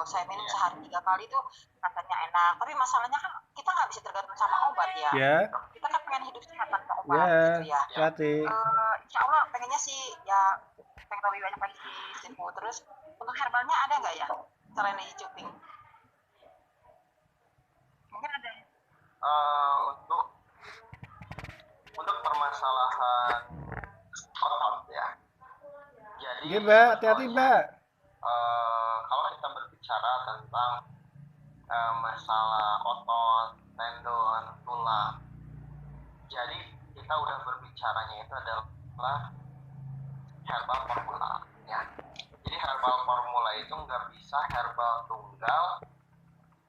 Saya minum Iya. sehari 3 kali tuh katanya enak, tapi masalahnya kan kita nggak bisa tergantung sama obat ya. Ya, Kita kan pengen hidup sehat tanpa obat gitu ya, ya. ya. Rati. Insya Allah pengennya sih ya pengen lebih banyak lagi di situ. Terus untuk herbalnya ada nggak ya selain di cuping? Mungkin ada ya? Untuk permasalahan otot ya. Jadi Iya, Mbak, hati-hati sebetulnya Mbak. Kalau kita berbicara tentang masalah otot, tendon, tulang, jadi kita udah berbicaranya itu adalah herbal formula ya. Jadi herbal formula itu nggak bisa herbal tunggal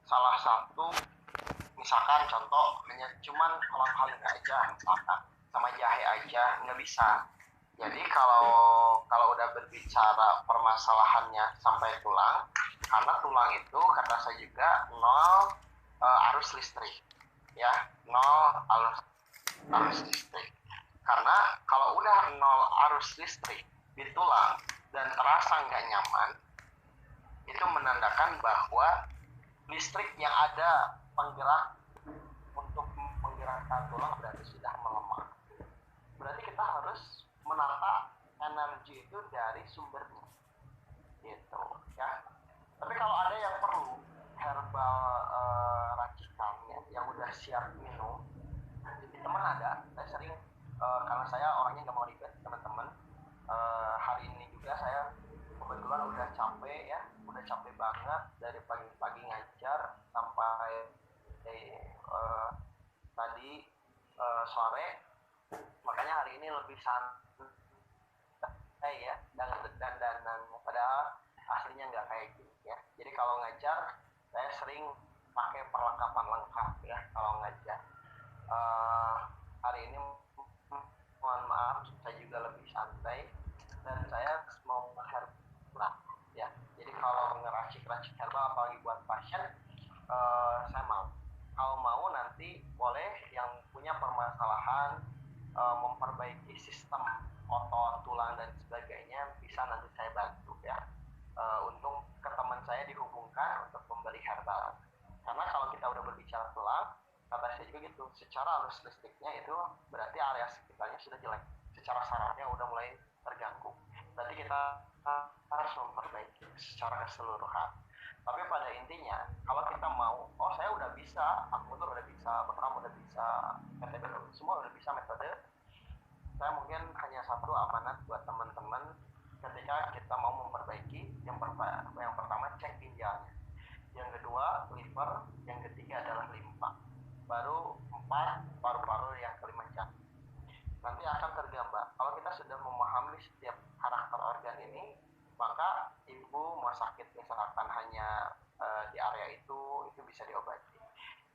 salah satu, misalkan contoh hanya cuman kolang-kaling aja misalkan sama jahe aja nggak bisa. Jadi kalau kalau udah berbicara permasalahannya sampai tulang, karena tulang itu kata saya juga nol arus listrik ya, nol arus listrik. Karena kalau udah nol arus listrik di tulang dan terasa nggak nyaman, itu menandakan bahwa listrik yang ada penggerak untuk menggerakkan tulang berarti sudah melemah. Berarti kita harus menata energi itu dari sumbernya, gitu ya. Tapi kalau ada yang perlu herbal racikan ya, yang udah siap minum, jadi teman ada, saya sering karena saya orangnya nggak mau ribet teman-teman. Hari ini juga saya kebetulan udah capek ya, udah capek banget dari pagi-pagi ngajar sampai tadi sore, makanya hari ini lebih santai ya, dan padahal aslinya nggak kayak gitu ya. Jadi kalau ngajar saya sering pakai perlengkapan lengkap ya kalau ngajar. uh, Hari ini mohon maaf saya juga lebih santai dan saya mau herbal ya. Jadi kalau ngeracik-racik herbal apalagi buat pasien, saya mau. Kalau mau nanti boleh yang punya permasalahan memperbaiki sistem otot, tulang dan sebagainya, bisa nanti saya bantu ya. Untuk ke teman saya dihubungkan untuk membeli herbal. Karena kalau kita udah berbicara tulang, kata saya juga gitu, secara arus listriknya itu berarti area sekitarnya sudah jelek, secara sarafnya udah mulai terganggu. Berarti kita harus memperbaiki secara keseluruhan. Tapi pada intinya, kalau kita mau, oh saya udah bisa, aku tuh udah bisa, Bekram udah bisa, PTB semua udah bisa metode, saya mungkin hanya satu amanat buat teman-teman ketika kita mau memperbaiki. Yang pertama cek ginjalnya, yang kedua liver, yang ketiga adalah limpa, baru empat paru-paru, yang kelima jantung. Nanti akan tergambar kalau kita sudah memahami setiap karakter organ ini, maka ibu mau sakit misalkan hanya di area itu bisa diobati.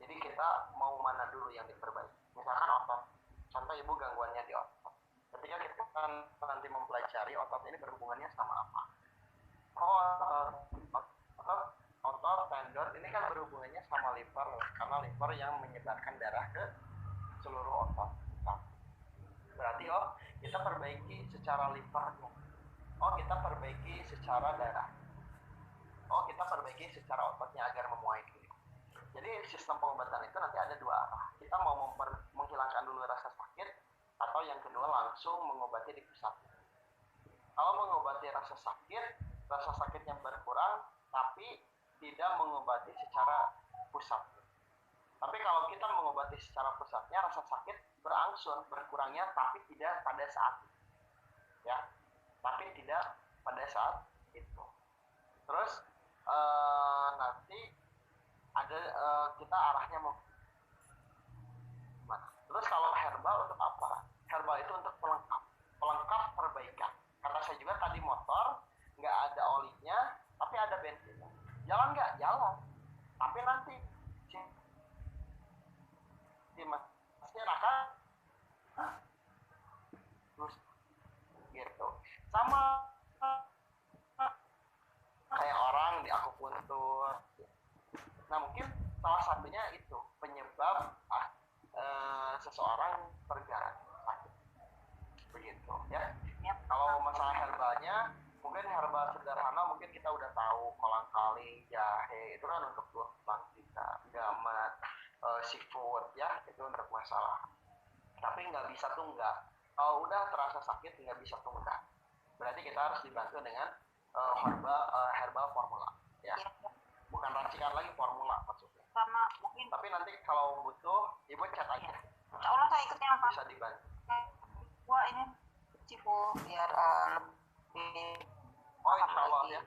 Jadi kita mau mana dulu yang diperbaiki, misalkan otot, contoh ibu gangguannya di otot. Ketika kita nanti mempelajari otot ini berhubungannya sama apa, otot otot tendon ini kan berhubungannya sama liver, karena liver yang menyebarkan darah ke seluruh otot. Berarti kita perbaiki secara livernya, kita perbaiki secara darah, kita perbaiki secara ototnya agar memuai dulu. Jadi sistem pengobatan itu nanti ada dua arah, kita mau menghilangkan dulu rasa sakit, atau yang kedua langsung mengobati di pusat. Kalau mengobati rasa sakitnya berkurang, tapi tidak mengobati secara pusat. Tapi kalau kita mengobati secara pusatnya, rasa sakit berangsur berkurangnya, tapi tidak pada saat itu. Ya, tapi tidak pada saat itu. Terus nanti ada kita arahnya mau gimana. Terus kalau herbal untuk apa? Herbal itu untuk pelengkap perbaikan. Kata saya juga tadi, motor nggak ada olinya tapi ada bensinnya, jalan nggak jalan, tapi nanti si masyarakat terus gitu. Sama kayak orang di akupuntur. Nah mungkin salah satunya itu penyebab seseorang terganggu sakit, begitu ya. Kalau masalah herbalnya, mungkin herbal sederhana mungkin mungkin kita udah tahu kolang kaling, jahe itu kan untuk tulang kita, gamat, seafood ya itu untuk masalah. Tapi nggak bisa tunggak. Kalau udah terasa sakit nggak bisa tunggak. Berarti kita harus dibantu dengan herbal formula ya. Bukan racikan lagi, formula maksudnya. Sama mungkin. Tapi nanti kalau butuh ibu chat aja. Insya Allah saya ikut yang bisa dibantu. Wah ini Cipu biar lebih. Oh insya Allah ya.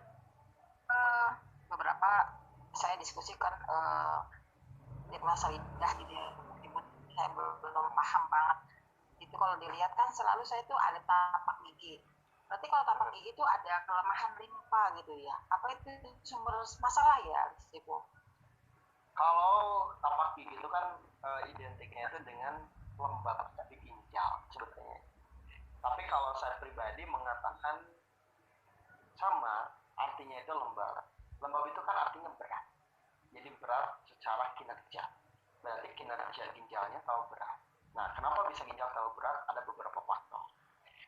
Beberapa saya diskusikan di masa lidah gitu ya. Ibu saya belum paham banget. Itu kalau dilihat kan selalu saya itu ada tapak gigi. Berarti kalau tapak gigi itu ada kelemahan limpa gitu ya. Apa itu sumber masalah ya, Cipu? Kalau tapak gigi itu kan identiknya itu dengan lembab di ginjal sebetulnya. Tapi kalau saya pribadi mengatakan sama, artinya itu lembab. Lembab itu kan artinya berat. Jadi berat secara kinerja. Berarti kinerja ginjalnya terlalu berat. Nah, kenapa bisa ginjal terlalu berat? Ada beberapa faktor.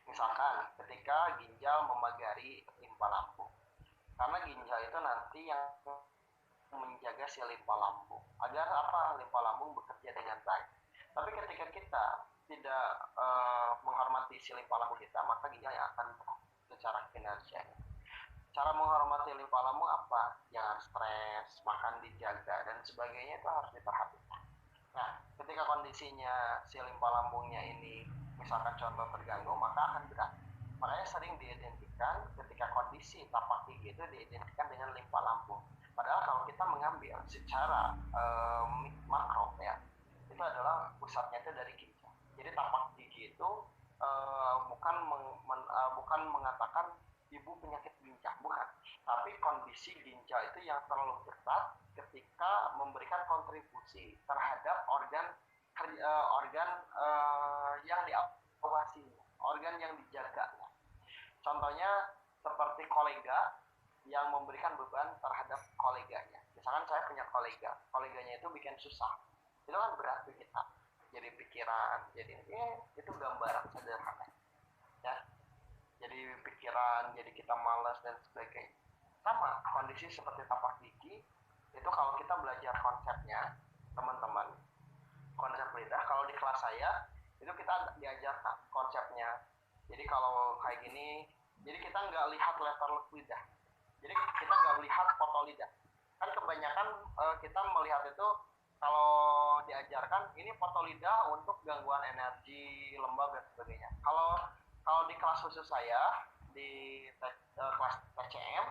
Misalkan ketika ginjal memagari limpa lambung. Karena ginjal itu nanti yang menjaga si limpa lambung. Agar apa? Limpa lambung bekerja dengan baik. Tapi ketika kita tidak menghormati si limpa lambung kita, maka ginjal yang akan secara kinerja. Cara menghormati limpa lambung apa? Jangan stres, makan dijaga dan sebagainya itu harus diperhatikan. Nah, ketika kondisinya si limpa lambungnya ini misalkan contoh terganggu, maka akan berat. Makanya sering diidentikan ketika kondisi tapak gigi itu diidentikan dengan limpa lambung. Padahal kalau kita mengambil secara makro ya, itu adalah pusatnya itu dari ginjal. Jadi tapak gigi itu bukan mengatakan ibu penyakit ginjal, bukan. Tapi kondisi ginjal itu yang terlalu berat ketika memberikan kontribusi terhadap organ yang diawasi, organ yang dijaga. Contohnya seperti kolega yang memberikan beban terhadap koleganya. Misalkan saya punya koleganya itu bikin susah, itu kan berat bagi kita. Jadi pikiran, jadi itu gambaran sederhana, ya. Jadi pikiran, jadi kita malas dan sebagainya. Sama kondisi seperti tapak gigi, itu kalau kita belajar konsepnya, teman-teman, konsep lidah, kalau di kelas saya, itu kita diajarkan konsepnya. Jadi kalau kayak gini, jadi kita nggak lihat letter lidah. Jadi kita nggak melihat foto lidah. Kan kebanyakan kita melihat itu kalau diajarkan ini foto lidah untuk gangguan energi, lembab dan sebagainya. Kalau di kelas khusus saya di kelas TCM,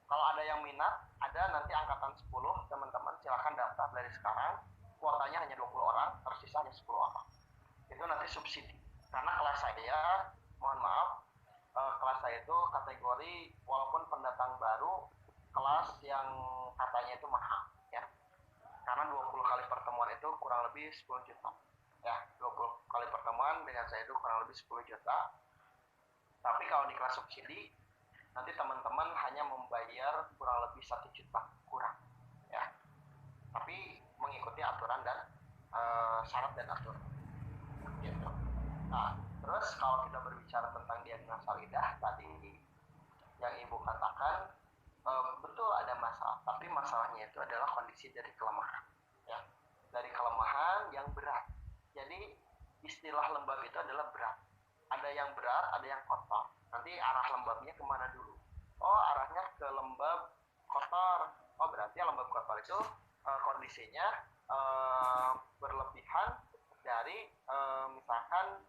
kalau ada yang minat, ada nanti angkatan 10 teman-teman silakan daftar dari sekarang. Kuotanya hanya 20 orang, tersisa hanya 10 orang. Itu nanti subsidi. Karena kelas saya, mohon maaf, kelas saya itu kategori walaupun pendatang baru, kelas yang katanya itu mahal ya. Karena 20 kali pertemuan itu kurang lebih 10 juta. Ya, 20 kali pertemuan dengan saya itu kurang lebih 10 juta. Tapi kalau di kelas subsidi, nanti teman-teman hanya membayar kurang lebih 1 juta kurang ya. Tapi mengikuti aturan dan syarat dan aturan gitu. Nah, terus kalau kita berbicara tentang diagnosa lidah tadi yang ibu katakan, betul ada masalah, tapi masalahnya itu adalah kondisi dari kelemahan ya, dari kelemahan yang berat. Jadi istilah lembab itu adalah berat, ada yang berat, ada yang kotor. Nanti arah lembabnya kemana dulu? Oh, arahnya ke lembab kotor. Oh, berarti lembab kotor itu kondisinya berlebihan dari misalkan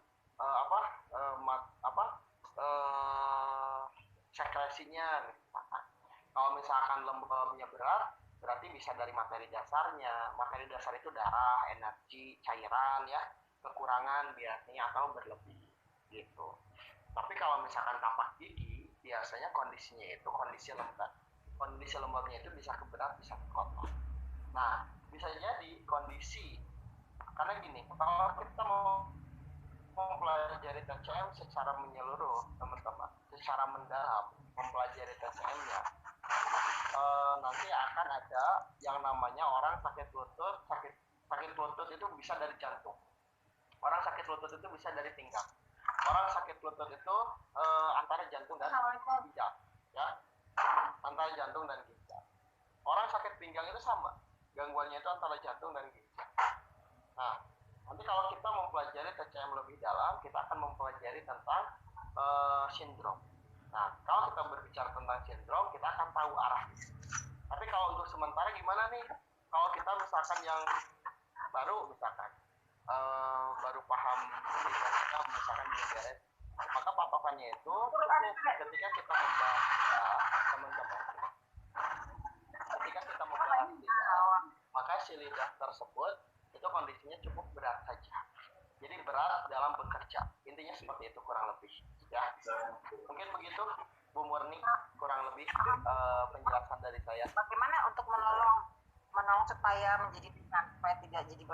sekresinya misalkan. Kalau misalkan lembabnya berat, berarti bisa dari materi dasarnya. Materi dasar itu darah, energi, cairan ya, kekurangan biasanya atau berlebih gitu. Tapi kalau misalkan tapak gigi, biasanya kondisinya itu kondisi lembab. Kondisi lembabnya itu bisa ke berat, bisa ke kotor. Nah, bisa jadi kondisi karena gini, kalau kita mau mempelajari TCM secara menyeluruh, teman-teman, secara mendalam mempelajari TCM-nya, nanti akan ada yang namanya orang sakit lutut. Sakit lutut itu bisa dari jantung, orang sakit lutut itu bisa dari pinggang, orang sakit lutut itu antara jantung dan ginjal ya. jantung dan ginjal. Orang sakit pinggang itu sama, gangguannya itu antara jantung dan ginjal. Nah, nanti kalau kita mempelajari TCM lebih dalam, kita akan mempelajari tentang sindrom. Nah, kalau kita berbicara tentang sindrom, kita akan tahu arahnya. Tapi kalau untuk sementara gimana nih? Kalau kita misalkan yang baru, misalkan baru paham misalkan belum beres, maka patokannya itu cukup ketika kita membahas teman-teman. Ketika kita membahas lidah, maka si lidah tersebut itu kondisinya cukup berat saja. Jadi berat dalam bekerja. Intinya seperti itu kurang lebih. Ya, mungkin begitu Bu Murni kurang lebih penjelasan dari saya. Bagaimana untuk menolong supaya menjadi ringan, supaya tidak jadi berat?